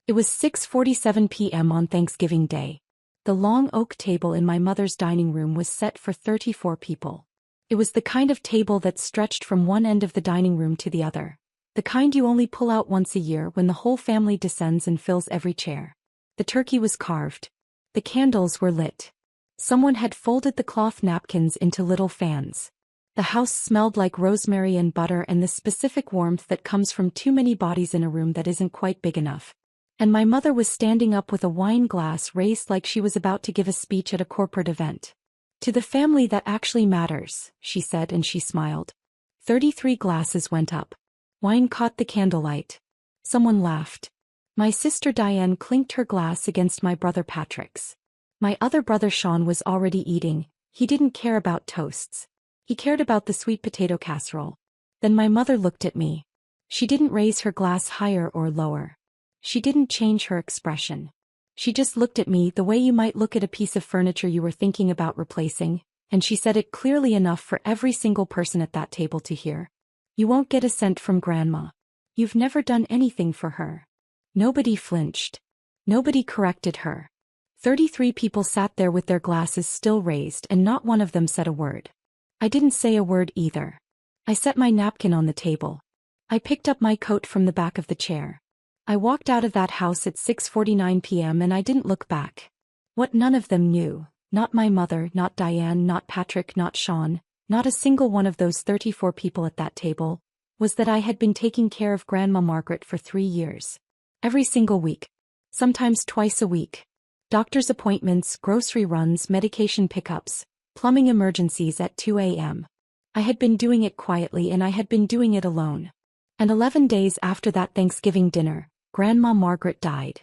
It was 6:47 p.m. on Thanksgiving Day. The long oak table in my mother's dining room was set for 34 people. It was the kind of table that stretched from one end of the dining room to the other. The kind you only pull out once a year when the whole family descends and fills every chair. The turkey was carved. The candles were lit. Someone had folded the cloth napkins into little fans. The house smelled like rosemary and butter and the specific warmth that comes from too many bodies in a room that isn't quite big enough. And my mother was standing up with a wine glass raised like she was about to give a speech at a corporate event. "To the family that actually matters," she said, and she smiled. 33 glasses went up. Wine caught the candlelight. Someone laughed. My sister Diane clinked her glass against my brother Patrick's. My other brother Sean was already eating. He didn't care about toasts. He cared about the sweet potato casserole. Then my mother looked at me. She didn't raise her glass higher or lower. She didn't change her expression. She just looked at me the way you might look at a piece of furniture you were thinking about replacing, and she said it clearly enough for every single person at that table to hear. "You won't get a cent from Grandma. You've never done anything for her." Nobody flinched. Nobody corrected her. 33 people sat there with their glasses still raised and not one of them said a word. I didn't say a word either. I set my napkin on the table. I picked up my coat from the back of the chair. I walked out of that house at 6:49 p.m. and I didn't look back. What none of them knew, not my mother, not Diane, not Patrick, not Sean, not a single one of those 34 people at that table, was that I had been taking care of Grandma Margaret for 3 years. Every single week. Sometimes twice a week. Doctor's appointments, grocery runs, medication pickups, plumbing emergencies at 2 a.m. I had been doing it quietly and I had been doing it alone. And 11 days after that Thanksgiving dinner, Grandma Margaret died.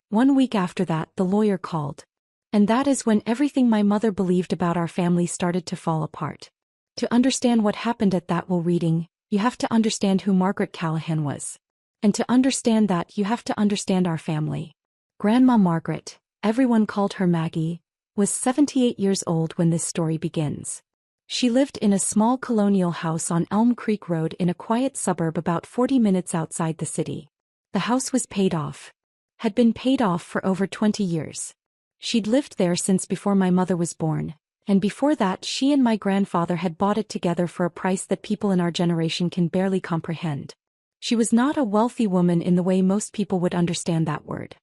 1 week after that, the lawyer called. And that is when everything my mother believed about our family started to fall apart. To understand what happened at that reading, you have to understand who Margaret Callahan was. And to understand that, you have to understand our family. Grandma Margaret, everyone called her Maggie, was 78 years old when this story begins. She lived in a small colonial house on Elm Creek Road in a quiet suburb about 40 minutes outside the city. The house was paid off. Had been paid off for over 20 years. She'd lived there since before my mother was born, and before that she and my grandfather had bought it together for a price that people in our generation can barely comprehend. She was not a wealthy woman in the way most people would understand that word.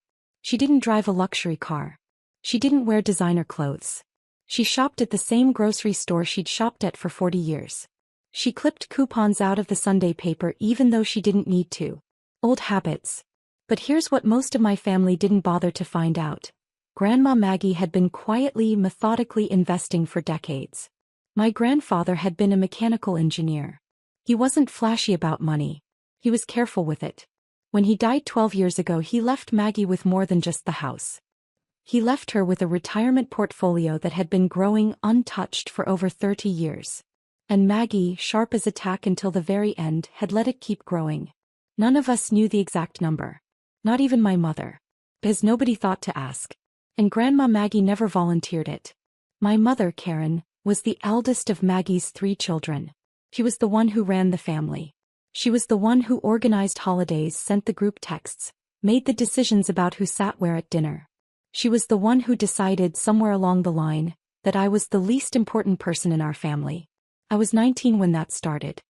She didn't drive a luxury car. She didn't wear designer clothes. She shopped at the same grocery store she'd shopped at for 40 years. She clipped coupons out of the Sunday paper even though she didn't need to. Old habits. But here's what most of my family didn't bother to find out. Grandma Maggie had been quietly, methodically investing for decades. My grandfather had been a mechanical engineer. He wasn't flashy about money. He was careful with it. When he died 12 years ago, he left Maggie with more than just the house. He left her with a retirement portfolio that had been growing untouched for over 30 years. And Maggie, sharp as a tack until the very end, had let it keep growing. None of us knew the exact number. Not even my mother. Because nobody thought to ask. And Grandma Maggie never volunteered it. My mother, Karen, was the eldest of Maggie's 3 children. She was the one who ran the family. She was the one who organized holidays, sent the group texts, made the decisions about who sat where at dinner. She was the one who decided somewhere along the line that I was the least important person in our family. I was 19 when that started.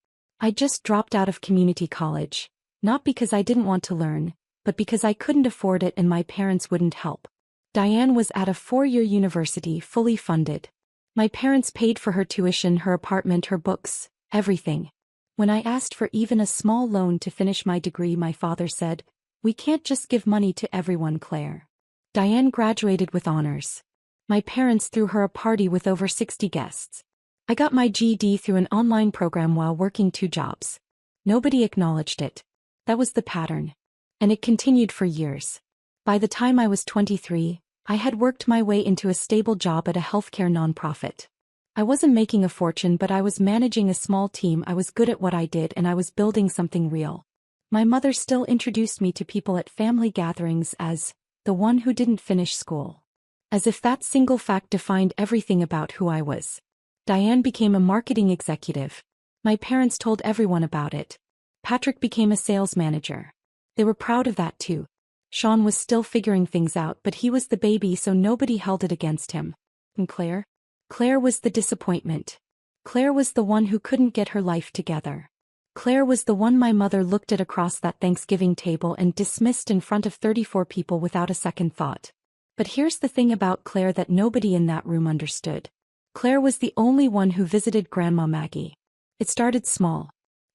I just dropped out of community college. Not because I didn't want to learn, but because I couldn't afford it and my parents wouldn't help. Diane was at a 4-year university, fully funded. My parents paid for her tuition, her apartment, her books, everything. When I asked for even a small loan to finish my degree, my father said, "We can't just give money to everyone, Claire." Diane graduated with honors. My parents threw her a party with over 60 guests. I got my GED through an online program while working 2 jobs. Nobody acknowledged it. That was the pattern. And it continued for years. By the time I was 23, I had worked my way into a stable job at a healthcare nonprofit. I wasn't making a fortune, but I was managing a small team. I was good at what I did and I was building something real. My mother still introduced me to people at family gatherings as the one who didn't finish school. As if that single fact defined everything about who I was. Diane became a marketing executive. My parents told everyone about it. Patrick became a sales manager. They were proud of that too. Sean was still figuring things out, but he was the baby, so nobody held it against him. And Claire? Claire was the disappointment. Claire was the one who couldn't get her life together. Claire was the one my mother looked at across that Thanksgiving table and dismissed in front of 34 people without a second thought. But here's the thing about Claire that nobody in that room understood. Claire was the only one who visited Grandma Maggie. It started small.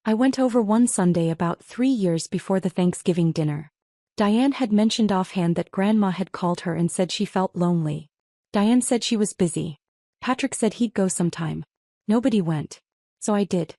I went over one Sunday about 3 years before the Thanksgiving dinner. Diane had mentioned offhand that Grandma had called her and said she felt lonely. Diane said she was busy. Patrick said he'd go sometime. Nobody went. So I did.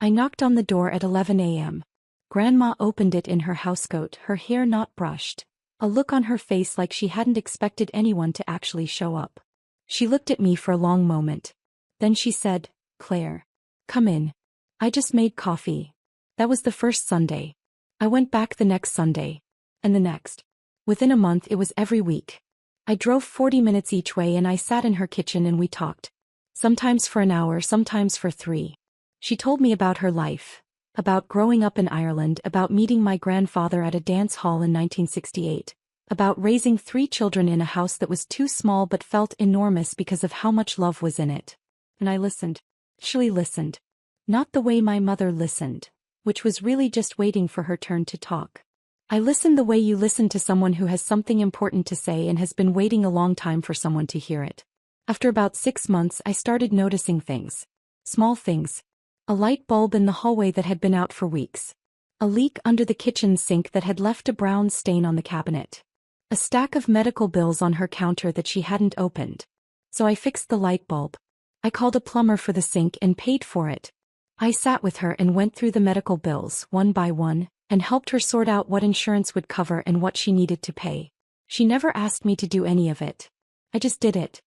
I knocked on the door at 11 a.m. Grandma opened it in her housecoat, her hair not brushed, a look on her face like she hadn't expected anyone to actually show up. She looked at me for a long moment. Then she said, "Claire, come in. I just made coffee." That was the first Sunday. I went back the next Sunday. And the next. Within a month it was every week. I drove 40 minutes each way and I sat in her kitchen and we talked. Sometimes for an hour, sometimes for 3. She told me about her life. About growing up in Ireland, about meeting my grandfather at a dance hall in 1968. About raising 3 children in a house that was too small but felt enormous because of how much love was in it. And I listened. Actually listened. Not the way my mother listened, which was really just waiting for her turn to talk. I listened the way you listen to someone who has something important to say and has been waiting a long time for someone to hear it. After about 6 months, I started noticing things. Small things. A light bulb in the hallway that had been out for weeks. A leak under the kitchen sink that had left a brown stain on the cabinet. A stack of medical bills on her counter that she hadn't opened. So I fixed the light bulb. I called a plumber for the sink and paid for it. I sat with her and went through the medical bills, one by one, and helped her sort out what insurance would cover and what she needed to pay. She never asked me to do any of it. I just did it.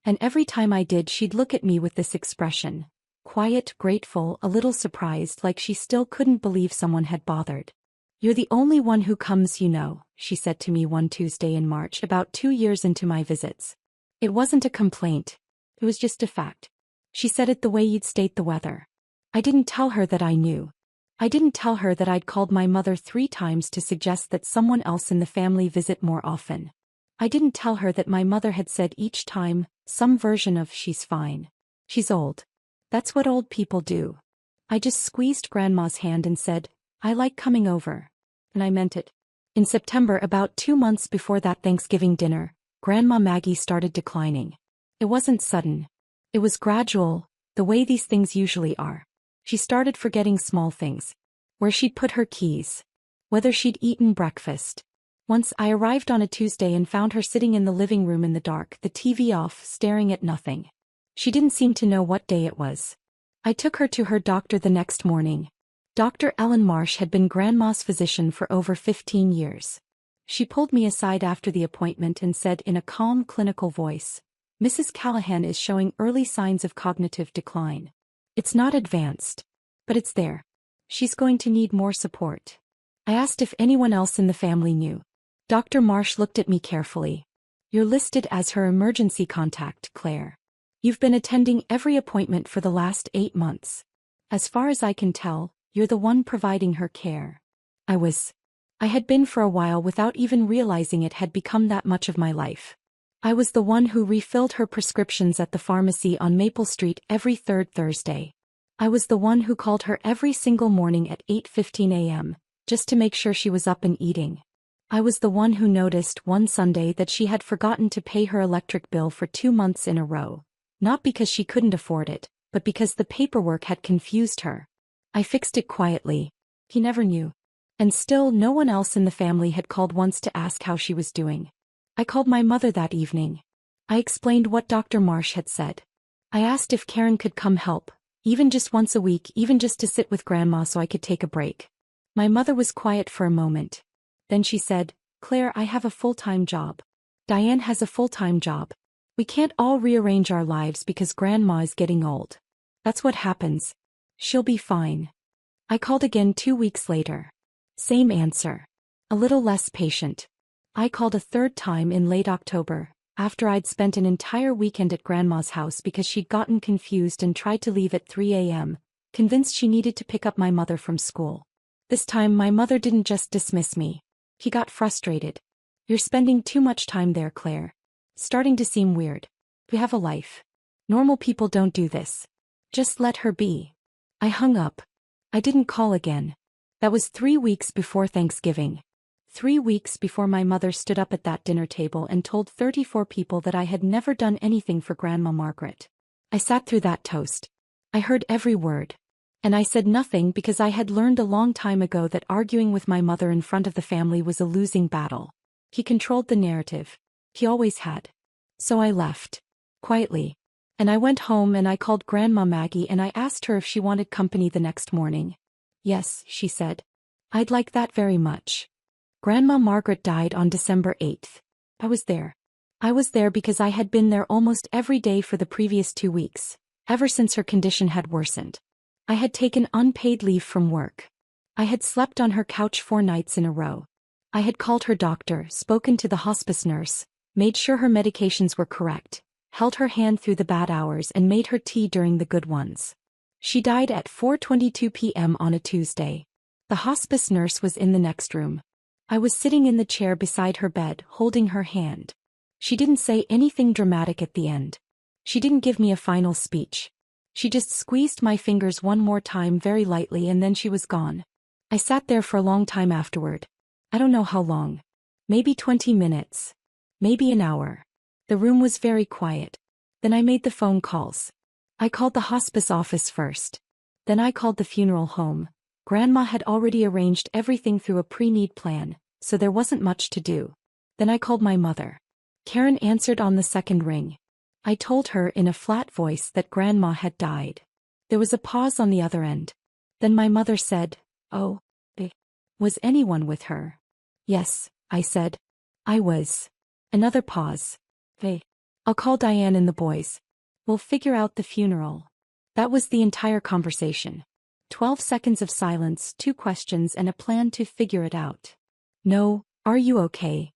And every time I did, she'd look at me with this expression. Quiet, grateful, a little surprised, like she still couldn't believe someone had bothered. "You're the only one who comes, you know," she said to me one Tuesday in March, about 2 years into my visits. It wasn't a complaint. It was just a fact. She said it the way you'd state the weather. I didn't tell her that I knew. I didn't tell her that I'd called my mother 3 times to suggest that someone else in the family visit more often. I didn't tell her that my mother had said each time, some version of "she's fine. She's old. That's what old people do." I just squeezed Grandma's hand and said, "I like coming over." And I meant it. In September, about 2 months before that Thanksgiving dinner, Grandma Maggie started declining. It wasn't sudden. It was gradual, the way these things usually are. She started forgetting small things. Where she'd put her keys. Whether she'd eaten breakfast. Once I arrived on a Tuesday and found her sitting in the living room in the dark, the TV off, staring at nothing. She didn't seem to know what day it was. I took her to her doctor the next morning. Dr. Ellen Marsh had been Grandma's physician for over 15 years. She pulled me aside after the appointment and said in a calm, clinical voice, "Mrs. Callahan is showing early signs of cognitive decline. It's not advanced, but it's there. She's going to need more support." I asked if anyone else in the family knew. Dr. Marsh looked at me carefully. "You're listed as her emergency contact, Claire. You've been attending every appointment for the last 8 months. As far as I can tell, you're the one providing her care." I had been for a while without even realizing it had become that much of my life. I was the one who refilled her prescriptions at the pharmacy on Maple Street every 3rd Thursday. I was the one who called her every single morning at 8:15 a.m., just to make sure she was up and eating. I was the one who noticed one Sunday that she had forgotten to pay her electric bill for 2 months in a row. Not because she couldn't afford it, but because the paperwork had confused her. I fixed it quietly. He never knew. And still no one else in the family had called once to ask how she was doing. I called my mother that evening. I explained what Dr. Marsh had said. I asked if Karen could come help, even just once a week, even just to sit with Grandma so I could take a break. My mother was quiet for a moment. Then she said, "Claire, I have a full-time job. Diane has a full-time job. We can't all rearrange our lives because Grandma is getting old. That's what happens. She'll be fine." I called again 2 weeks later. Same answer. A little less patient. I called a 3rd time in late October, after I'd spent an entire weekend at Grandma's house because she'd gotten confused and tried to leave at 3 a.m., convinced she needed to pick up my mother from school. This time my mother didn't just dismiss me. She got frustrated. You're spending too much time there, Claire. Starting to seem weird. You have a life. Normal people don't do this. Just let her be. I hung up. I didn't call again. That was 3 weeks before Thanksgiving. 3 weeks before my mother stood up at that dinner table and told 34 people that I had never done anything for Grandma Margaret. I sat through that toast. I heard every word. And I said nothing because I had learned a long time ago that arguing with my mother in front of the family was a losing battle. He controlled the narrative. He always had. So I left. Quietly. And I went home and I called Grandma Maggie and I asked her if she wanted company the next morning. Yes, she said. I'd like that very much. Grandma Margaret died on December 8th. I was there. I was there because I had been there almost every day for the previous 2 weeks, ever since her condition had worsened. I had taken unpaid leave from work. I had slept on her couch 4 nights in a row. I had called her doctor, spoken to the hospice nurse, made sure her medications were correct, held her hand through the bad hours and made her tea during the good ones. She died at 4:22 p.m. on a Tuesday. The hospice nurse was in the next room. I was sitting in the chair beside her bed, holding her hand. She didn't say anything dramatic at the end. She didn't give me a final speech. She just squeezed my fingers one more time very lightly and then she was gone. I sat there for a long time afterward. I don't know how long. Maybe 20 minutes. Maybe an hour. The room was very quiet. Then I made the phone calls. I called the hospice office first. Then I called the funeral home. Grandma had already arranged everything through a pre-need plan, so there wasn't much to do. Then I called my mother. Karen answered on the second ring. I told her in a flat voice that Grandma had died. There was a pause on the other end. Then my mother said, "Oh, was anyone with her?" "Yes," I said. "I was." Another pause. "I'll call Diane and the boys. We'll figure out the funeral." That was the entire conversation. 12 seconds of silence, 2 questions and a plan to figure it out. "No, are you okay?"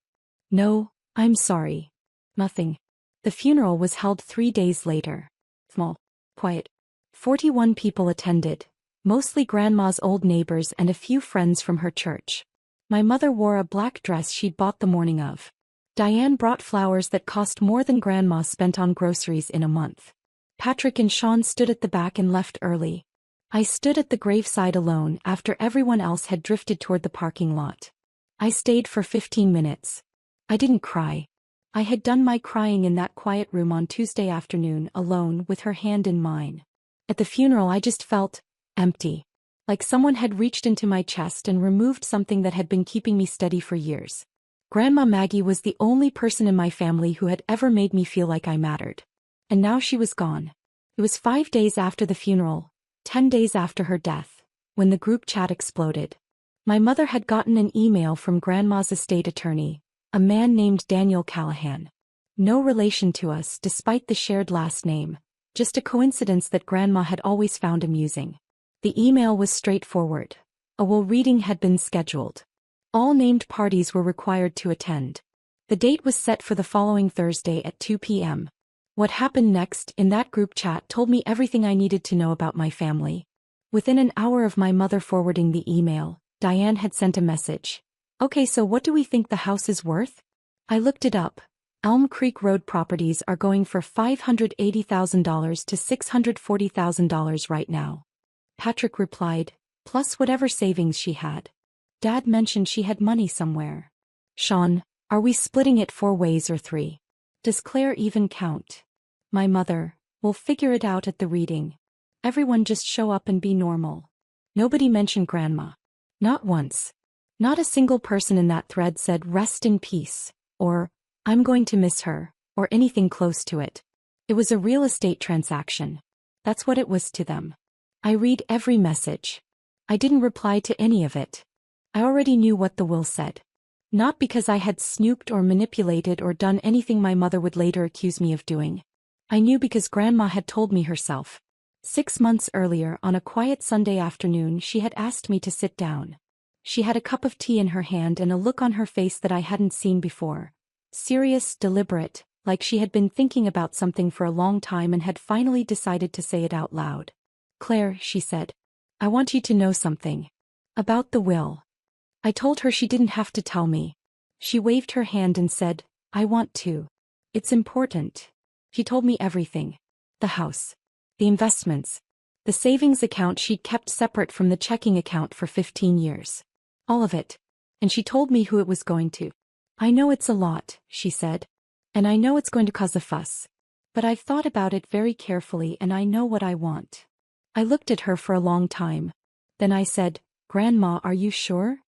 "No, I'm sorry." Nothing. The funeral was held 3 days later. Small. Quiet. 41 people attended, mostly Grandma's old neighbors and a few friends from her church. My mother wore a black dress she'd bought the morning of. Diane brought flowers that cost more than Grandma spent on groceries in a month. Patrick and Sean stood at the back and left early. I stood at the graveside alone after everyone else had drifted toward the parking lot. I stayed for 15 minutes. I didn't cry. I had done my crying in that quiet room on Tuesday afternoon alone with her hand in mine. At the funeral I just felt empty. Like someone had reached into my chest and removed something that had been keeping me steady for years. Grandma Maggie was the only person in my family who had ever made me feel like I mattered. And now she was gone. It was 5 days after the funeral, 10 days after her death, when the group chat exploded. My mother had gotten an email from Grandma's estate attorney, a man named Daniel Callahan. No relation to us despite the shared last name, just a coincidence that Grandma had always found amusing. The email was straightforward. A will reading had been scheduled. All named parties were required to attend. The date was set for the following Thursday at 2 p.m. What happened next in that group chat told me everything I needed to know about my family. Within an hour of my mother forwarding the email, Diane had sent a message. "Okay, so what do we think the house is worth?" I looked it up. Elm Creek Road properties are going for $580,000 to $640,000 right now. Patrick replied, plus whatever savings she had. Dad mentioned she had money somewhere. Sean, are we splitting it 4 ways or 3? Does Claire even count? My mother, we'll figure it out at the reading. Everyone just show up and be normal. Nobody mentioned Grandma. Not once. Not a single person in that thread said rest in peace, or I'm going to miss her, or anything close to it. It was a real estate transaction. That's what it was to them. I read every message. I didn't reply to any of it. I already knew what the will said. Not because I had snooped or manipulated or done anything my mother would later accuse me of doing. I knew because Grandma had told me herself. 6 months earlier on a quiet Sunday afternoon she had asked me to sit down. She had a cup of tea in her hand and a look on her face that I hadn't seen before. Serious, deliberate, like she had been thinking about something for a long time and had finally decided to say it out loud. "Claire," she said, "I want you to know something. About the will." I told her she didn't have to tell me. She waved her hand and said, I want to. It's important. She told me everything. The house. The investments. The savings account she'd kept separate from the checking account for 15 years. All of it. And she told me who it was going to. I know it's a lot, she said. And I know it's going to cause a fuss. But I've thought about it very carefully and I know what I want. I looked at her for a long time. Then I said, Grandma, are you sure?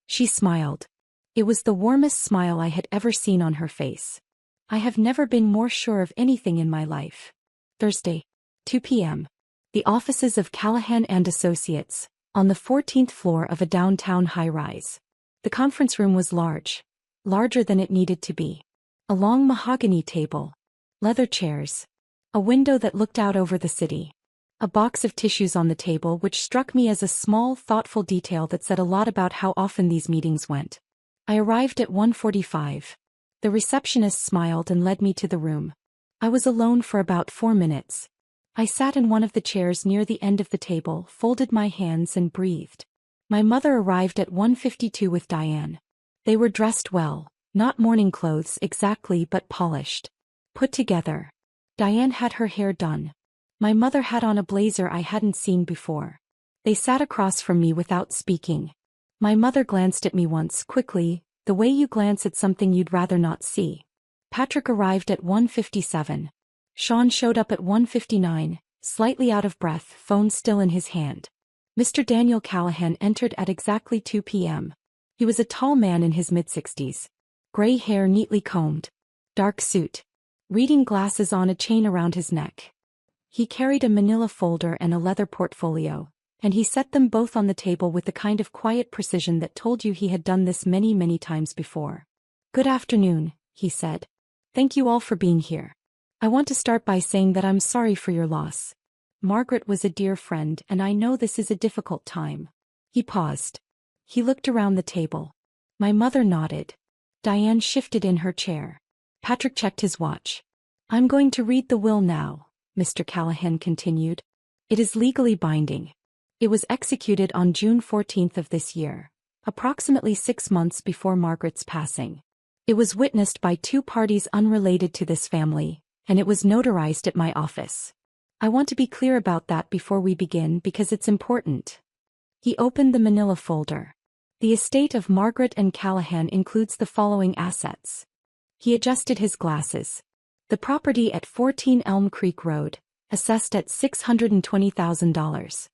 She smiled. It was the warmest smile I had ever seen on her face. I have never been more sure of anything in my life. Thursday, 2 p.m. The offices of Callahan and Associates, on the 14th floor of a downtown high-rise. The conference room was large. Larger than it needed to be. A long mahogany table. Leather chairs. A window that looked out over the city. A box of tissues on the table which struck me as a small, thoughtful detail that said a lot about how often these meetings went. I arrived at 1:45. The receptionist smiled and led me to the room. I was alone for about 4 minutes. I sat in one of the chairs near the end of the table, folded my hands and breathed. My mother arrived at 1:52 with Diane. They were dressed well, not morning clothes exactly but polished. Put together. Diane had her hair done. My mother had on a blazer I hadn't seen before. They sat across from me without speaking. My mother glanced at me once, quickly, the way you glance at something you'd rather not see. Patrick arrived at 1:57. Sean showed up at 1:59, slightly out of breath, phone still in his hand. Mr. Daniel Callahan entered at exactly 2 p.m. He was a tall man in his mid-60s. Gray hair neatly combed. Dark suit. Reading glasses on a chain around his neck. He carried a manila folder and a leather portfolio, and he set them both on the table with the kind of quiet precision that told you he had done this many, many times before. Good afternoon, he said. Thank you all for being here. I want to start by saying that I'm sorry for your loss. Margaret was a dear friend and I know this is a difficult time. He paused. He looked around the table. My mother nodded. Diane shifted in her chair. Patrick checked his watch. I'm going to read the will now, Mr. Callahan continued. It is legally binding. It was executed on June 14th of this year, approximately 6 months before Margaret's passing. It was witnessed by 2 parties unrelated to this family, and it was notarized at my office. I want to be clear about that before we begin because it's important. He opened the manila folder. The estate of Margaret and Callahan includes the following assets. He adjusted his glasses. The property at 14 Elm Creek Road, assessed at $620,000.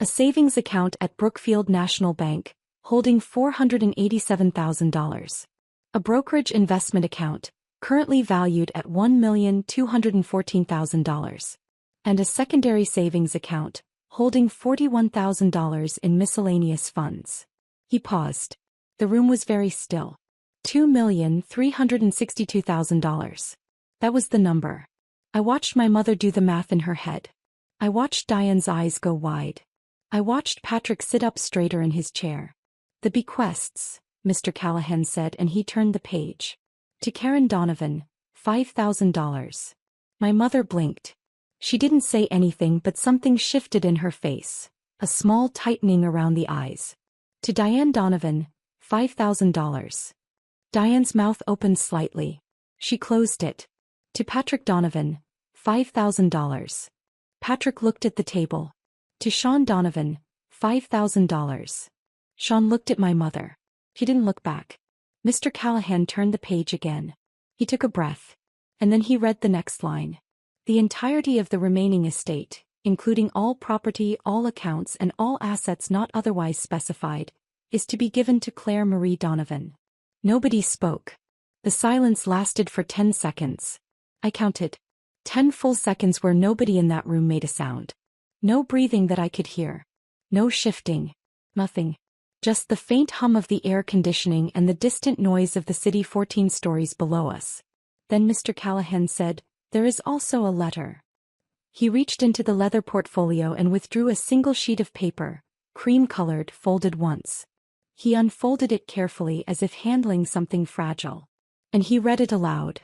A savings account at Brookfield National Bank, holding $487,000. A brokerage investment account, currently valued at $1,214,000. And a secondary savings account, holding $41,000 in miscellaneous funds. He paused. The room was very still. $2,362,000. That was the number. I watched my mother do the math in her head. I watched Diane's eyes go wide. I watched Patrick sit up straighter in his chair. The bequests, Mr. Callahan said, and he turned the page. To Karen Donovan, $5,000. My mother blinked. She didn't say anything but something shifted in her face, a small tightening around the eyes. To Diane Donovan, $5,000. Diane's mouth opened slightly. She closed it. To Patrick Donovan, $5,000. Patrick looked at the table. To Sean Donovan, $5,000. Sean looked at my mother. He didn't look back. Mr. Callahan turned the page again. He took a breath. And then he read the next line. The entirety of the remaining estate, including all property, all accounts, and all assets not otherwise specified, is to be given to Claire Marie Donovan. Nobody spoke. The silence lasted for 10 seconds. I counted. 10 full seconds where nobody in that room made a sound. No breathing that I could hear. No shifting. Nothing. Just the faint hum of the air conditioning and the distant noise of the city 14 stories below us. Then Mr. Callahan said, "There is also a letter." He reached into the leather portfolio and withdrew a single sheet of paper, cream-colored, folded once. He unfolded it carefully as if handling something fragile. And he read it aloud.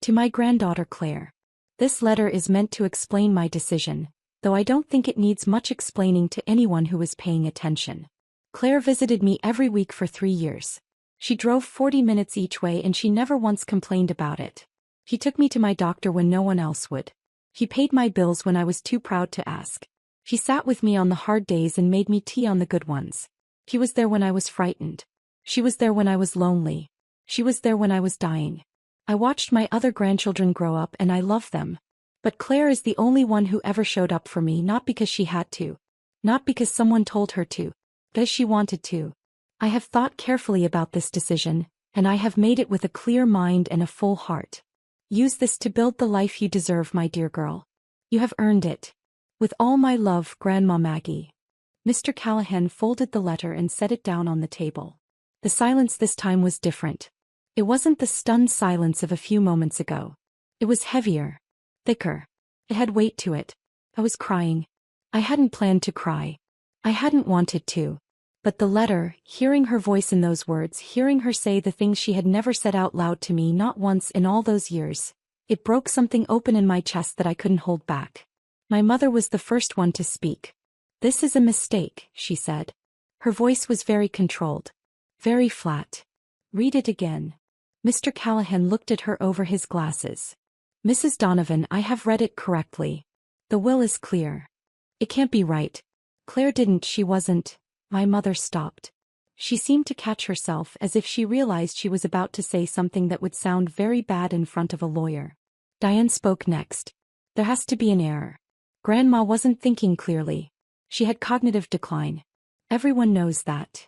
To my granddaughter Claire. This letter is meant to explain my decision, though I don't think it needs much explaining to anyone who is paying attention. Claire visited me every week for 3 years. She drove 40 minutes each way and she never once complained about it. He took me to my doctor when no one else would. He paid my bills when I was too proud to ask. He sat with me on the hard days and made me tea on the good ones. He was there when I was frightened. She was there when I was lonely. She was there when I was dying. I watched my other grandchildren grow up and I love them. But Claire is the only one who ever showed up for me, not because she had to. Not because someone told her to. But because she wanted to. I have thought carefully about this decision, and I have made it with a clear mind and a full heart. Use this to build the life you deserve, my dear girl. You have earned it. With all my love, Grandma Maggie. Mr. Callahan folded the letter and set it down on the table. The silence this time was different. It wasn't the stunned silence of a few moments ago. It was heavier. Thicker. It had weight to it. I was crying. I hadn't planned to cry. I hadn't wanted to. But the letter, hearing her voice in those words, hearing her say the things she had never said out loud to me not once in all those years, it broke something open in my chest that I couldn't hold back. My mother was the first one to speak. "This is a mistake," she said. Her voice was very controlled. Very flat. "Read it again." Mr. Callahan looked at her over his glasses. "Mrs. Donovan, I have read it correctly. The will is clear. It can't be right. Claire didn't, she wasn't." My mother stopped. She seemed to catch herself as if she realized she was about to say something that would sound very bad in front of a lawyer. Diane spoke next. "There has to be an error. Grandma wasn't thinking clearly. She had cognitive decline. Everyone knows that."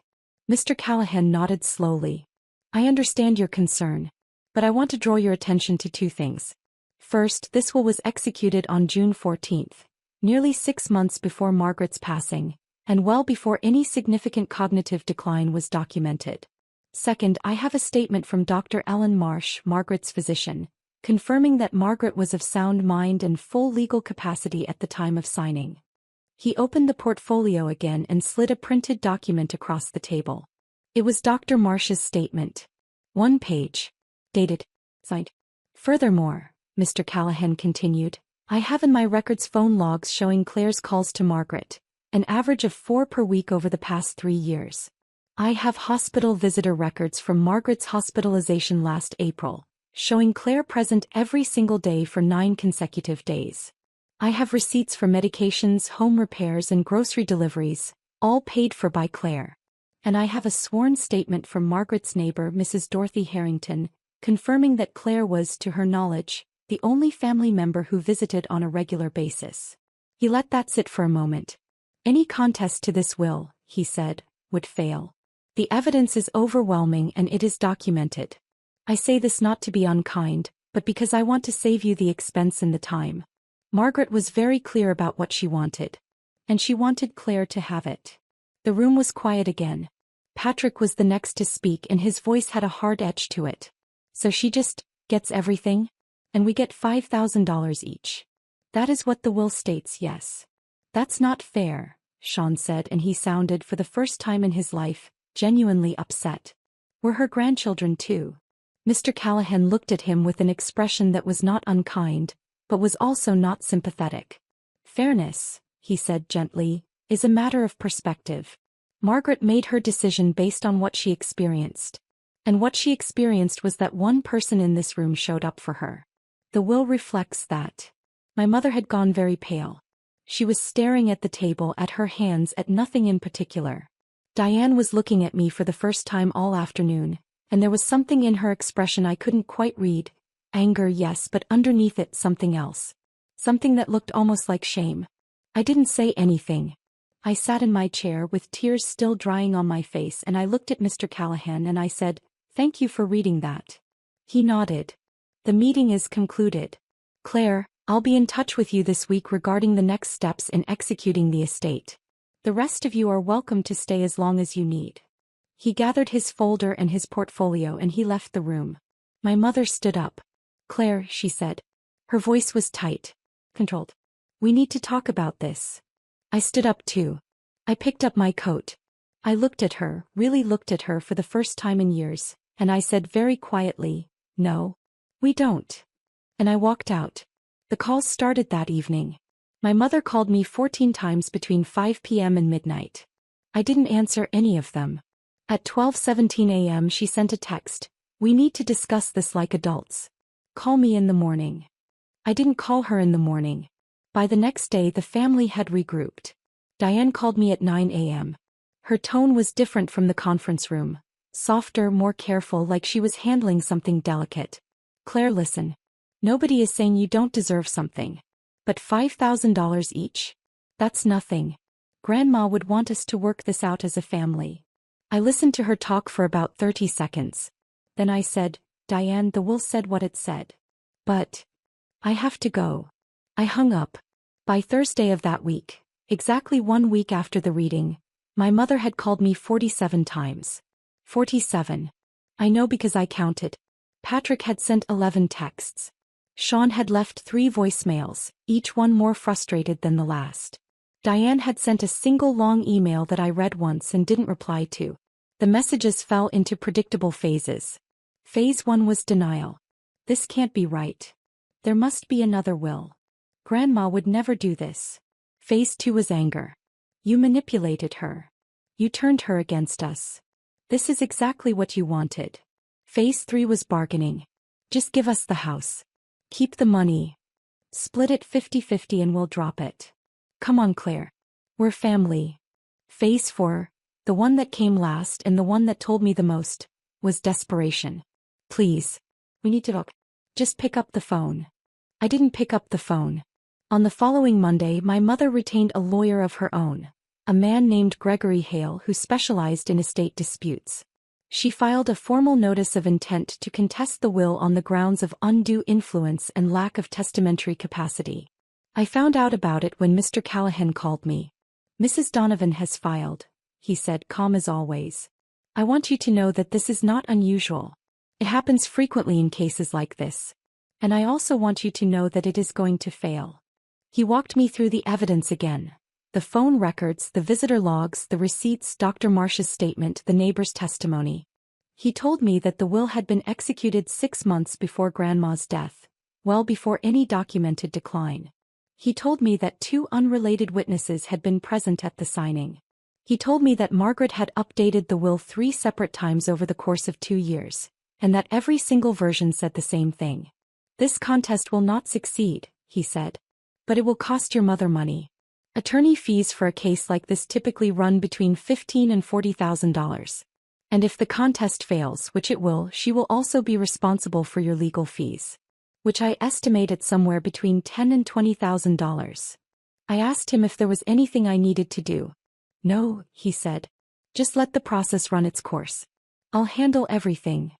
Mr. Callahan nodded slowly. "I understand your concern. But I want to draw your attention to two things. First, this will was executed on June 14th, nearly 6 months before Margaret's passing, and well before any significant cognitive decline was documented. Second, I have a statement from Dr. Ellen Marsh, Margaret's physician, confirming that Margaret was of sound mind and full legal capacity at the time of signing." He opened the portfolio again and slid a printed document across the table. It was Dr. Marsh's statement. 1 page. Dated. Signed. "Furthermore," Mr. Callahan continued, "I have in my records phone logs showing Claire's calls to Margaret, an average of 4 per week over the past 3 years. I have hospital visitor records from Margaret's hospitalization last April, showing Claire present every single day for 9 consecutive days. I have receipts for medications, home repairs and grocery deliveries, all paid for by Claire. And I have a sworn statement from Margaret's neighbor, Mrs. Dorothy Harrington, confirming that Claire was, to her knowledge, the only family member who visited on a regular basis." He let that sit for a moment. "Any contest to this will," he said, "would fail. The evidence is overwhelming and it is documented. I say this not to be unkind, but because I want to save you the expense and the time. Margaret was very clear about what she wanted. And she wanted Claire to have it." The room was quiet again. Patrick was the next to speak and his voice had a hard edge to it. "So she just gets everything? And we get $5,000 each. That is what the will states, yes." "That's not fair," Sean said, and he sounded, for the first time in his life, genuinely upset. "We're her grandchildren too." Mr. Callahan looked at him with an expression that was not unkind, but was also not sympathetic. "Fairness," he said gently, "is a matter of perspective. Margaret made her decision based on what she experienced. And what she experienced was that one person in this room showed up for her. The will reflects that." My mother had gone very pale. She was staring at the table, at her hands, at nothing in particular. Diane was looking at me for the first time all afternoon, and there was something in her expression I couldn't quite read. Anger, yes, but underneath it something else. Something that looked almost like shame. I didn't say anything. I sat in my chair with tears still drying on my face and I looked at Mr. Callahan and I said, "Thank you for reading that." He nodded. "The meeting is concluded. Claire, I'll be in touch with you this week regarding the next steps in executing the estate. The rest of you are welcome to stay as long as you need." He gathered his folder and his portfolio and he left the room. My mother stood up. "Claire," she said. Her voice was tight, controlled. "We need to talk about this." I stood up too. I picked up my coat. I looked at her, really looked at her for the first time in years, and I said very quietly, "No, we don't." And I walked out. The calls started that evening. My mother called me 14 times between 5 p.m. and midnight. I didn't answer any of them. At 12:17 a.m. she sent a text, "We need to discuss this like adults. Call me in the morning." I didn't call her in the morning. By the next day the family had regrouped. Diane called me at 9 a.m. Her tone was different from the conference room. Softer, more careful, like she was handling something delicate. "Claire, listen. Nobody is saying you don't deserve something. But $5,000 each? That's nothing. Grandma would want us to work this out as a family." I listened to her talk for about 30 seconds. Then I said, "Diane, the will said what it said. But I have to go." I hung up. By Thursday of that week, exactly 1 week after the reading, my mother had called me 47 times. 47. I know because I counted. Patrick had sent 11 texts. Sean had left 3 voicemails, each one more frustrated than the last. Diane had sent a single long email that I read once and didn't reply to. The messages fell into predictable phases. Phase 1 was denial. "This can't be right. There must be another will. Grandma would never do this." Phase 2 was anger. "You manipulated her. You turned her against us. This is exactly what you wanted." Phase 3 was bargaining. "Just give us the house. Keep the money. Split it 50-50 and we'll drop it. Come on, Claire. We're family." Phase 4, the one that came last and the one that told me the most, was desperation. "Please. We need to talk. Just pick up the phone." I didn't pick up the phone. On the following Monday my mother retained a lawyer of her own, a man named Gregory Hale who specialized in estate disputes. She filed a formal notice of intent to contest the will on the grounds of undue influence and lack of testamentary capacity. I found out about it when Mr. Callahan called me. "Mrs. Donovan has filed," he said, calm as always. "I want you to know that this is not unusual. It happens frequently in cases like this. And I also want you to know that it is going to fail." He walked me through the evidence again. The phone records, the visitor logs, the receipts, Dr. Marsh's statement, the neighbor's testimony. He told me that the will had been executed 6 months before Grandma's death, well before any documented decline. He told me that 2 unrelated witnesses had been present at the signing. He told me that Margaret had updated the will 3 separate times over the course of 2 years, and that every single version said the same thing. "This contest will not succeed," he said. "But it will cost your mother money. Attorney fees for a case like this typically run between $15,000 and $40,000. And if the contest fails, which it will, she will also be responsible for your legal fees, which I estimate at somewhere between $10,000 and $20,000. I asked him if there was anything I needed to do. "No," he said. "Just let the process run its course. I'll handle everything."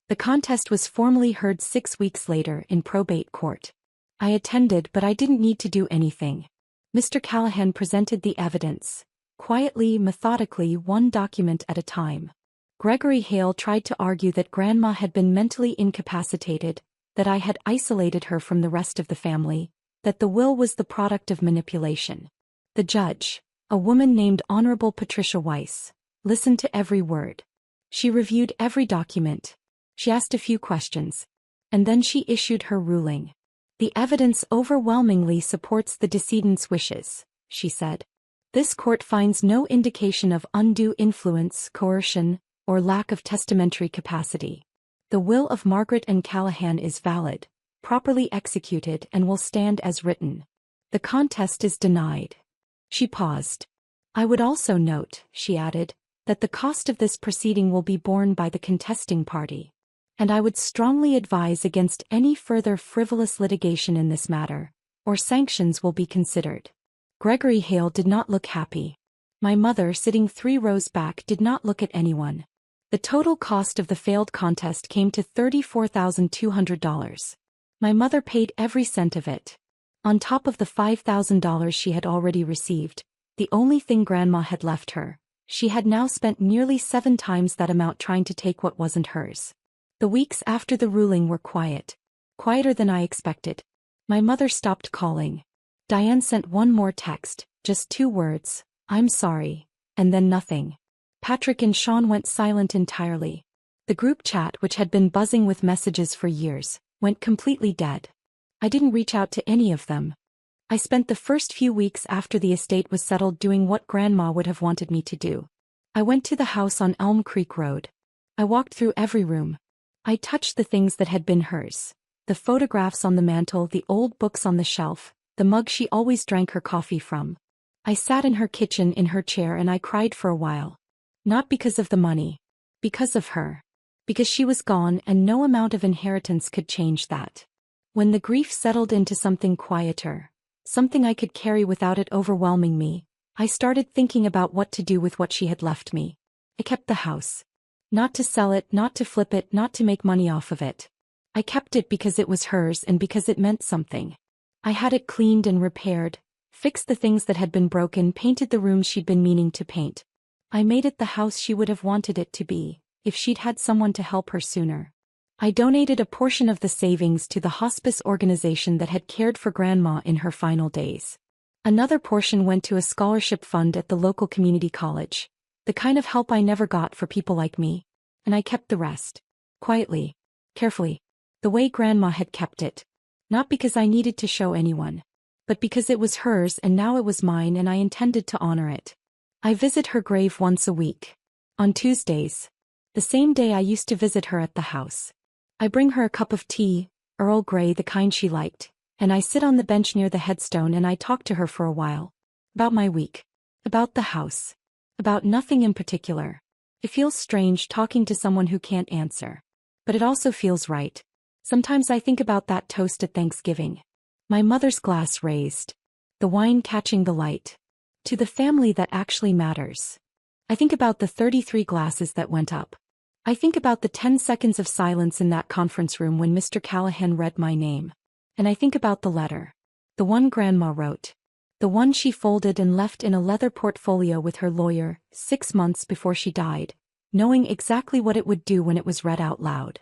The contest was formally heard 6 weeks later in probate court. I attended, but I didn't need to do anything. Mr. Callahan presented the evidence, quietly, methodically, one document at a time. Gregory Hale tried to argue that Grandma had been mentally incapacitated, that I had isolated her from the rest of the family, that the will was the product of manipulation. The judge, a woman named Honorable Patricia Weiss, listened to every word. She reviewed every document. She asked a few questions. And then she issued her ruling. "The evidence overwhelmingly supports the decedent's wishes," she said. "This court finds no indication of undue influence, coercion, or lack of testamentary capacity. The will of Margaret and Callahan is valid, properly executed, and will stand as written. The contest is denied." She paused. "I would also note," she added, "that the cost of this proceeding will be borne by the contesting party. And I would strongly advise against any further frivolous litigation in this matter, or sanctions will be considered." Gregory Hale did not look happy. My mother, sitting 3 rows back, did not look at anyone. The total cost of the failed contest came to $34,200. My mother paid every cent of it. On top of the $5,000 she had already received, the only thing Grandma had left her, she had now spent nearly 7 times that amount trying to take what wasn't hers. The weeks after the ruling were quiet. Quieter than I expected. My mother stopped calling. Diane sent one more text, just 2 words, "I'm sorry," and then nothing. Patrick and Sean went silent entirely. The group chat, which had been buzzing with messages for years, went completely dead. I didn't reach out to any of them. I spent the first few weeks after the estate was settled doing what Grandma would have wanted me to do. I went to the house on Elm Creek Road. I walked through every room. I touched the things that had been hers. The photographs on the mantel, the old books on the shelf, the mug she always drank her coffee from. I sat in her kitchen in her chair and I cried for a while. Not because of the money. Because of her. Because she was gone and no amount of inheritance could change that. When the grief settled into something quieter, something I could carry without it overwhelming me, I started thinking about what to do with what she had left me. I kept the house. Not to sell it, not to flip it, not to make money off of it. I kept it because it was hers and because it meant something. I had it cleaned and repaired, fixed the things that had been broken, painted the rooms she'd been meaning to paint. I made it the house she would have wanted it to be, if she'd had someone to help her sooner. I donated a portion of the savings to the hospice organization that had cared for Grandma in her final days. Another portion went to a scholarship fund at the local community college, the kind of help I never got for people like me, and I kept the rest. Quietly. Carefully. The way Grandma had kept it. Not because I needed to show anyone, but because it was hers and now it was mine and I intended to honor it. I visit her grave once a week. On Tuesdays. The same day I used to visit her at the house. I bring her a cup of tea, Earl Grey, the kind she liked, and I sit on the bench near the headstone and I talk to her for a while. About my week. About the house. About nothing in particular. It feels strange talking to someone who can't answer. But it also feels right. Sometimes I think about that toast at Thanksgiving. My mother's glass raised. The wine catching the light. To the family that actually matters. I think about the 33 glasses that went up. I think about the 10 seconds of silence in that conference room when Mr. Callahan read my name. And I think about the letter. The one Grandma wrote. The one she folded and left in a leather portfolio with her lawyer, 6 months before she died, knowing exactly what it would do when it was read out loud.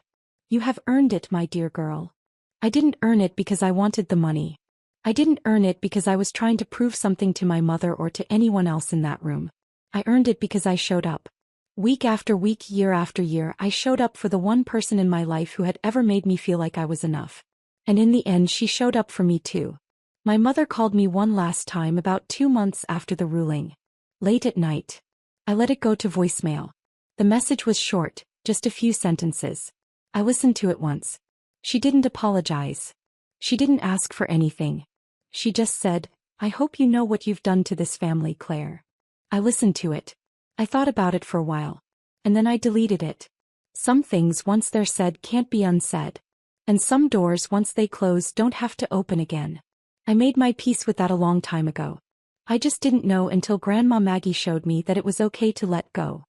You have earned it, my dear girl. I didn't earn it because I wanted the money. I didn't earn it because I was trying to prove something to my mother or to anyone else in that room. I earned it because I showed up. Week after week, year after year, I showed up for the one person in my life who had ever made me feel like I was enough. And in the end she showed up for me too. My mother called me one last time about 2 months after the ruling. Late at night. I let it go to voicemail. The message was short, just a few sentences. I listened to it once. She didn't apologize. She didn't ask for anything. She just said, I hope you know what you've done to this family, Claire. I listened to it. I thought about it for a while. And then I deleted it. Some things once they're said can't be unsaid. And some doors once they close don't have to open again. I made my peace with that a long time ago. I just didn't know until Grandma Maggie showed me that it was okay to let go.